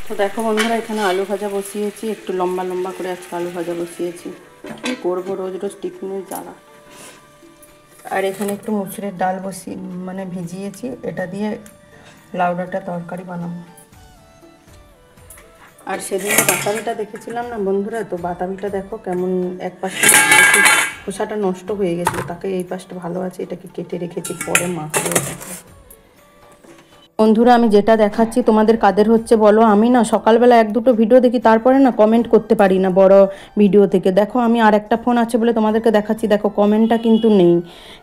তো দেখো বন্ধুরা, এখানে আলু ভাজা বসিয়েছি, একটু লম্বা লম্বা করে আজকে আলু ভাজা বসিয়েছি। কী করবো, রোজ রোজ টিফিনের জ্বালা। আর এখানে একটু মুসুরের ডাল ভিজিয়েছি, এটা দিয়ে লাউ ডাঁটা তরকারি বানাবো। আর সেদিনে বাতাবিটা দেখেছিলাম না বন্ধুরা, তো বাতাবিটা দেখো কেমন এক পাশটা খোসাটা নষ্ট হয়ে গেছিলো, তাকে এই পাশটা ভালো আছে, এটাকে কেটে রেখেছি, পরে মাখবো। বন্ধুরা আমি যেটা দেখাচ্ছি তোমাদের কাদের হচ্ছে বলো? আমি না সকালবেলা এক দুটো ভিডিও দেখি, তারপরে না কমেন্ট করতে পারি না বড় ভিডিও থেকে। দেখো আমি আর একটা ফোন আছে বলে তোমাদেরকে দেখাচ্ছি, দেখো কমেন্টটা কিন্তু নেই,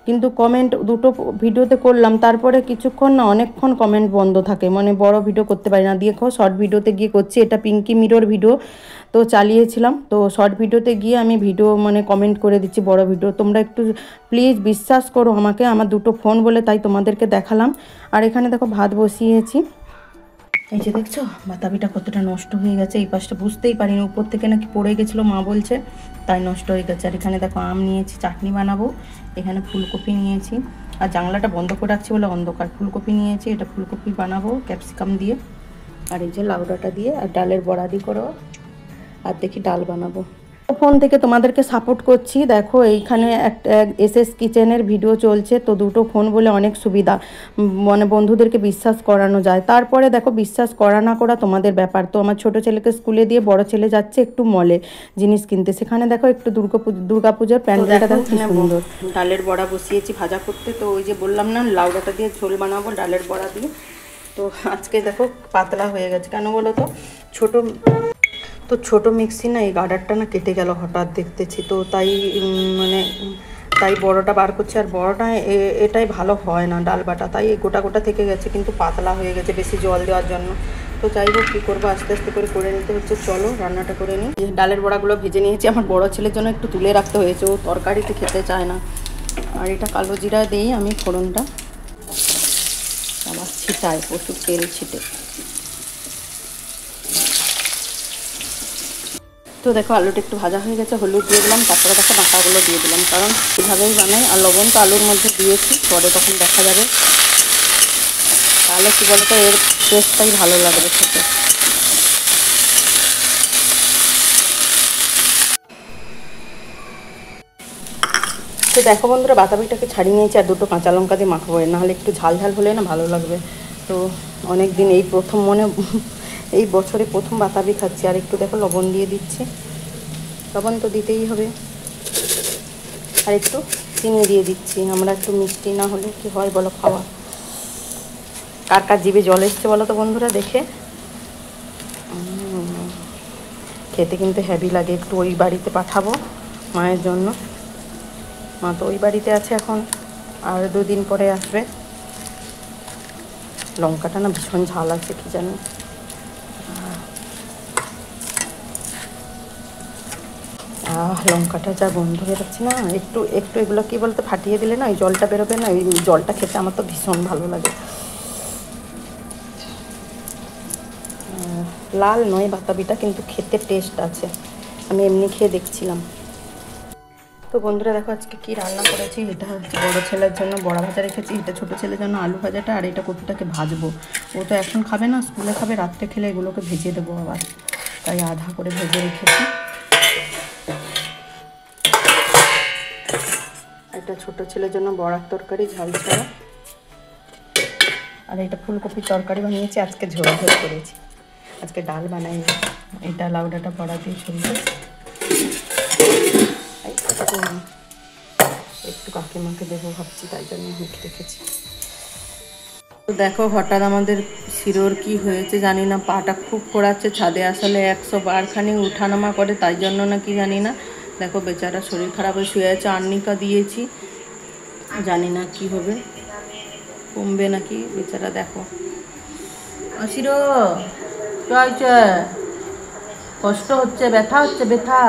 কিন্তু কমেন্ট দুটো ভিডিওতে করলাম, তারপরে কিছুক্ষণ না অনেকক্ষণ কমেন্ট বন্ধ থাকে, বড় ভিডিও করতে পারি না। দেখো শর্ট ভিডিওতে গিয়ে করছি, এটা পিঙ্কি মিরর ভিডিও তো চালিয়েছিলাম, তো শর্ট ভিডিওতে গিয়ে আমি ভিডিও কমেন্ট করে দিচ্ছি বড় ভিডিও। তোমরা একটু প্লিজ বিশ্বাস করো আমাকে, আমার দুটো ফোন বলে তাই তোমাদেরকে দেখালাম। আর এখানে দেখো ভাত বসিয়েছি, এই যে দেখছো বাতাবিটা কতটা নষ্ট হয়ে গেছে, এই পাশটা বুঝতেই পারিনি, উপর থেকে নাকি পড়ে গেছিলো মা বলছে, তাই নষ্ট হয়ে গেছে। আর এখানে দেখো আম নিয়েছি, চাটনি বানাবো। এখানে ফুলকপি নিয়েছি, আর জানলাটা বন্ধ করে রাখছি বলে অন্ধকার। ফুলকপি নিয়েছি, এটা ফুলকপি বানাবো ক্যাপসিকাম দিয়ে, আর এই যে লাউ ডাঁটা দিয়ে, আর ডালের বড়া দিয়ে করো, আর দেখি ডাল বানাবো। ফোন থেকে তোমাদেরকে সাপোর্ট করছি। দেখো এইখানে একটা এসএস কিচেনের ভিডিও চলছে, তো দুটো ফোন বলে অনেক সুবিধা, বন্ধুদেরকে বিশ্বাস করানো যায়। তারপরে দেখো বিশ্বাস করা না করা তোমাদের ব্যাপার। তো আমার ছোটো ছেলেকে স্কুলে দিয়ে বড় ছেলে যাচ্ছে একটু মলে জিনিস কিনতে, সেখানে দেখো একটু দুর্গাপূজার প্যান্ডেলটা দেখো কি সুন্দর। ডালের বড়া বসিয়েছি ভাজা করতে, তো ওই যে বললাম না লাউ ডাঁটা দিয়ে ঝোল বানাবো ডালের বড়া দিয়ে। তো আজকে দেখো পাতলা হয়ে গেছে, কেন বলো তো? ছোটো মিক্সি না, এই গার্ডারটা না কেটে গেল হঠাৎ দেখতেছি, তো তাই বড়টা বার করছি। আর বড়টা এটাই ভালো হয় না ডাল বাটা, তাই গোটা গোটা থেকে গেছে, কিন্তু পাতলা হয়ে গেছে বেশি জল দেওয়ার জন্য। তো যাই হোক কী করবো, আস্তে আস্তে করে নিতে হচ্ছে। চলো রান্নাটা করে নিই। ডালের বড়াগুলো ভেজে নিয়েছি, আমার বড় ছেলের জন্য একটু তুলে রাখতে হয়েছে, ও তরকারিতে খেতে চায় না। আর এটা কালো জিরা দিই আমি ফোড়নটা, আবার ছিটাই প্রচুর তেল ছিটে। তো দেখো আলুটা একটু ভাজা হয়ে গেছে, হলুদ দিয়ে দিলাম, তারপরে দেখো ডাঁটাগুলো দিয়ে দিলাম, কারণ এভাবেই বানাই। আর লবণ তো আলুর মধ্যে দিয়েছি, পরে তখন দেখা যাবে। তাহলে কী বলতো, এর টেস্টটাই ভালো লাগবে খেতে। তো দেখো বন্ধুরা, বাতাবিটাকে ছাড়িয়ে নিয়েছি, আর দুটো কাঁচা লঙ্কা দিয়ে মাখাবো, নাহলে একটু ঝাল ঝাল হলে না ভালো লাগবে। তো অনেক দিন এই প্রথম এই বছরে প্রথম বাতাবি খাচ্ছি। আর একটু দেখো লবণ দিয়ে দিচ্ছি, লবণ তো দিতেই হবে, আর একটু চিনি দিয়ে দিচ্ছি। আমরা একটু মিষ্টি না হলে কি হয় বলো খাওয়া? কার কার জিভে জল এসছে বলো তো বন্ধুরা দেখে? খেতে কিন্তু হেভি লাগে। একটু ওই বাড়িতে পাঠাবো মায়ের জন্য, মা তো ওই বাড়িতে আছে এখন, আর 2 দিন পরে আসবে। লঙ্কাটা না ভীষণ ঝাল আছে কি জানি। লঙ্কাটা যা গন্ধ বেরোচ্ছে না, একটু এগুলো কি বলতে ফাটিয়ে দিলে না ওই জলটা বেরোবে না, ওই জলটা খেতে আমার তো ভীষণ ভালো লাগে। লাল নয় বাতাবিটা, কিন্তু খেতে টেস্ট আছে, আমি এমনি খেয়ে দেখছিলাম। তো বন্ধুরা দেখো আজকে কি রান্না করেছি। এটা হচ্ছে বড়ো ছেলের জন্য বড়া ভাজা রেখেছি, এটা ছোটো ছেলের জন্য আলু ভাজাটা, আর এটা কপিটাকে ভাজবো। ও তো এখন খাবে না, স্কুলে খাবে, রাত্রে খেলে এগুলোকে ভেজে দেবো আবার, তাই আধা করে ভেজে রেখেছি। এটা ছোটো ছেলের জন্য বড়ার তরকারি ঝাল ছাড়া, আর এটা ফুলকপির তরকারি বানিয়েছি, আজকে ঝোল ঝোল করেছি, আজকে ডাল বানাই। এটা লাউ ডাঁটা বড়া দিয়ে চলবে। একটু কাকিমাকে দেবো ভাবছি, তাই জন্য মুখে রেখেছি। তো দেখো হঠাৎ আমাদের শিরোর কি হয়েছে জানি না, পাটা খুব পোড়াচ্ছে। ছাদে আসলে 100 বারখানি উঠানামা করে, তাই জন্য না কি জানি না। দেখো বেচারা শরীর খারাপ হয়ে শুয়ে আছে, আর্নিকা দিয়েছি, জানি না কি হবে, কমবে নাকি বেচারা। দেখো শিরো কি হয়েছে? কষ্ট হচ্ছে, ব্যথা হচ্ছে? ব্যথা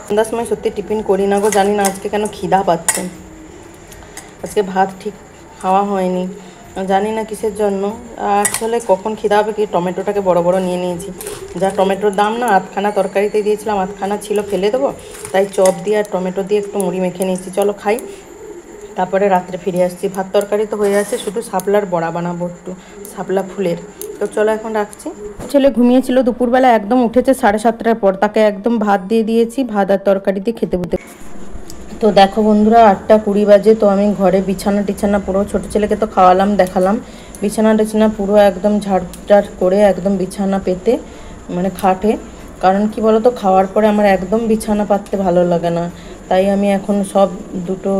সন্ধ্যার সময় সত্যি টিফিন করি না গো, জানি না আজকে কেন খিদা পাচ্ছে। আজকে ভাত ঠিক খাওয়া হয়নি, জানি না কিসের জন্য। আসলে কখন খিদা হবে কি, টমেটোটাকে বড় বড় নিয়ে নিয়েছি, যা টমেটোর দাম না, আধখানা তরকারিতে দিয়েছিলাম, আধখানা ছিল ফেলে দেবো, তাই চপ দিয়ে আর টমেটো দিয়ে একটু মুড়ি মেখে নিয়েছি। চলো খাই, তারপরে রাত্রে ফিরে আসছি। ভাত তরকারি তো হয়ে আছে, শুধু শাপলার বড়া বানাবো, একটু শাপলা ফুলের, তো চলো এখন রাখছি। ছেলে ঘুমিয়েছিল দুপুরবেলা, একদম উঠেছে 7:30টার পর, তাকে একদম ভাত দিয়ে দিয়েছি, ভাত আর তরকারি দিয়ে খেতে বলতে। তো দেখো বন্ধুরা 8:20 বাজে। তো আমি ঘরে বিছানা টিছানা পুরো, ছোটো ছেলেকে তো খাওয়ালাম দেখালাম, বিছানা টিছানা পুরো একদম ঝাড় করে একদম বিছানা পেতে মানে খাটে। কারণ কি বলো তো, খাওয়ার পরে আমার একদম বিছানা পাততে ভালো লাগে না, তাই আমি এখন সব দুটো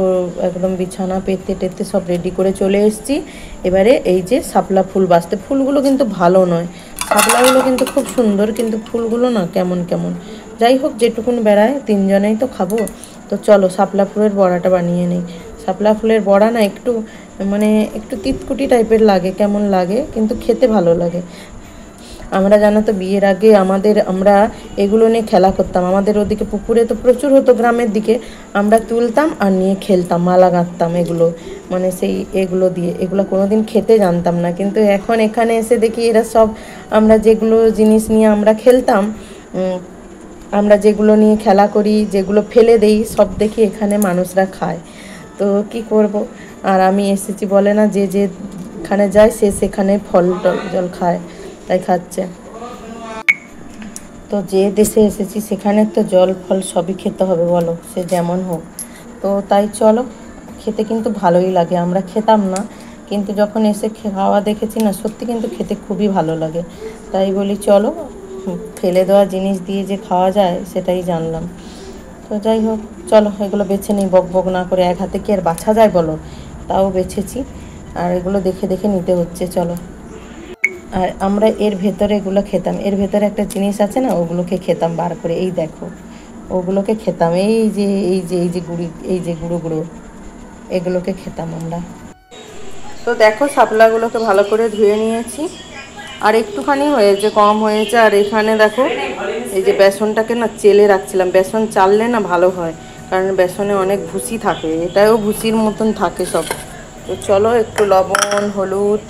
একদম বিছানা পেতে টেতে সব রেডি করে চলে এসেছি। এবারে এই যে শাপলা ফুল বাছতে, ফুলগুলো কিন্তু ভালো নয়, শাপলাগুলো কিন্তু খুব সুন্দর, কিন্তু ফুলগুলো না কেমন কেমন। যাই হোক, যেটুকুন বেড়ায়, তিনজনেই তো খাবো। তো চলো শাপলা ফুলের বড়াটা বানিয়ে নিই। শাপলা ফুলের বড়া না একটু মানে একটু তিতকুটি টাইপের লাগে, কেমন লাগে, কিন্তু খেতে ভালো লাগে। আমরা জানো তো বিয়ের আগে আমরা এগুলো নিয়ে খেলা করতাম। আমাদের ওদিকে পুকুরে তো প্রচুর হতো, গ্রামের দিকে আমরা তুলতাম আর নিয়ে খেলতাম, মালা গাঁথতাম এগুলো, মানে সেই এগুলো দিয়ে। এগুলো কোনোদিন খেতে জানতাম না, কিন্তু এখন এখানে এসে দেখি এরা সব, আমরা যেগুলো জিনিস নিয়ে আমরা খেলতাম, আমরা যেগুলো নিয়ে খেলা করি, যেগুলো ফেলে দেই, সব দেখি এখানে মানুষরা খায়। তো কি করব, আর আমি এসেছি বলে না, যে যেখানে যায় সে সেখানে ফল জল খায়, তাই খাচ্ছে। তো যে দেশে এসেছি সেখানে তো জল ফল সবই খেতে হবে বলো, সে যেমন হোক। তো তাই চলো, খেতে কিন্তু ভালোই লাগে, আমরা খেতাম না, কিন্তু যখন এসে খাওয়া দেখেছি না, সত্যি কিন্তু খেতে খুবই ভালো লাগে। তাই বলি চলো, ফেলে দেওয়া জিনিস দিয়ে যে খাওয়া যায় সেটাই জানলাম। তো যাই হোক, চলো এগুলো বেছে নিই, বক বক না করে, এক হাতে কি আর বাছা যায় বলো, তাও বেছেছি, আর এগুলো দেখে দেখে নিতে হচ্ছে। চলো, আর আমরা এর ভেতরে এগুলো খেতাম, এর ভেতরে একটা জিনিস আছে না, ওগুলোকে খেতাম বার করে, এই দেখো ওগুলোকে খেতাম, এই যে গুঁড়ো গুঁড়ো এগুলোকে খেতাম আমরা। তো দেখো শাপলাগুলোকে ভালো করে ধুয়ে নিয়েছি, আর একটুখানি হয়েছে, কম হয়েছে। আর এখানে দেখো এই যে বেসনটাকে না চেলে রাখছিলাম, বেসন চাললে না ভালো হয়, কারণ বেসনে অনেক ভুসি থাকে, এটাও ভুসির মতন থাকে সব। তো চলো একটু লবণ, হলুদ,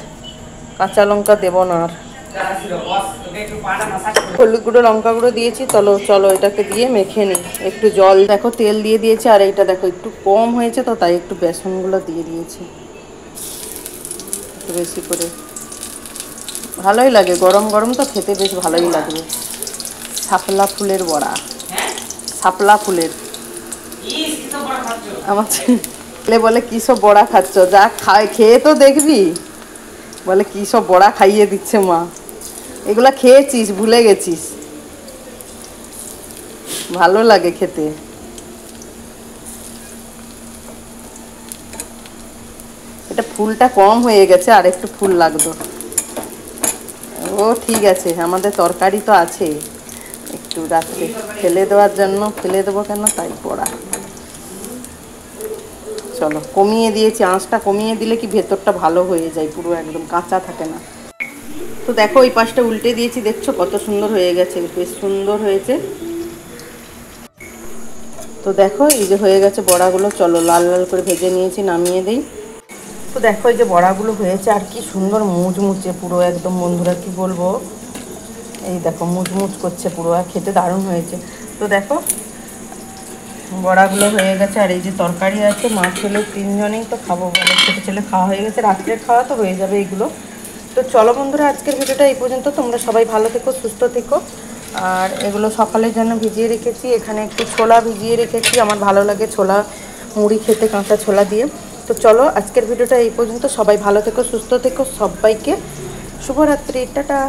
কাঁচা লঙ্কা দেবো না, আর হলুদ গুঁড়ো লঙ্কা গুঁড়ো দিয়েছি। চলো চলো এটাকে দিয়ে মেখে নিই। একটু জল, দেখো তেল দিয়ে দিয়েছি, আর এইটা দেখো একটু কম হয়েছে, তো তাই একটু বেসনগুলো দিয়ে দিয়েছি একটু বেশি করে। ভালোই লাগে, গরম গরম তো খেতে বেশ ভালোই লাগবে। শাপলা ফুলের বড়া, শাপলা ফুলের। আমার ছেলে বলে কী সব বড়া খাচ্ছ, যা খেয়ে তো দেখবি, বলে কী সব বড়া খাইয়ে দিচ্ছে মা, এগুলা খেয়েছিস, ভুলে গেছিস, ভালো লাগে খেতে। এটা ফুলটা কম হয়ে গেছে, আর একটু ফুল লাগতো। ও ঠিক আছে, আমাদের তরকারি তো আছে, একটু রাত্রে ফেলে দেওয়ার জন্য, ফেলে দেবো কেন, তাই পড়া। চলো কমিয়ে দিয়েছি, আঁচটা কমিয়ে দিলে কি ভেতরটা ভালো হয়ে যায়, পুরো একদম কাঁচা থাকে না। তো দেখো ওই পাশটা উল্টে দিয়েছি, দেখছো কত সুন্দর হয়ে গেছে, বেশ সুন্দর হয়েছে। তো দেখো এই যে হয়ে গেছে বড়াগুলো, চলো লাল লাল করে ভেজে নিয়েছি, নামিয়ে দিই। তো দেখো এই যে বড়াগুলো হয়েছে, আর কি সুন্দর মুচমুচে পুরো একদম, বন্ধুরা কি বলবো, এই দেখো মুচমুচ করছে পুরো, আর খেতে দারুণ হয়েছে। তো দেখো বড়াগুলো হয়ে গেছে, আর এই যে তরকারি আছে, মা ছেলে তিনজনেই তো খাবো বলে, ছোটো ছেলে খাওয়া হয়ে গেছে, রাত্রের খাওয়া তো হয়ে যাবে এগুলো। তো চলো বন্ধুরা, আজকের ভিডিওটা এই পর্যন্ত। তোমরা সবাই ভালো থেকো, সুস্থ থেকো। আর এগুলো সকালের জন্য ভিজিয়ে রেখেছি, এখানে একটু ছোলা ভিজিয়ে রেখেছি, আমার ভালো লাগে ছোলা মুড়ি খেতে, কাঁচা ছোলা দিয়ে। তো চলো আজকের ভিডিওটা এই পর্যন্ত, সবাই ভালো থেকো, সুস্থ থেকো, সবাইকে শুভরাত্রি, টাটা।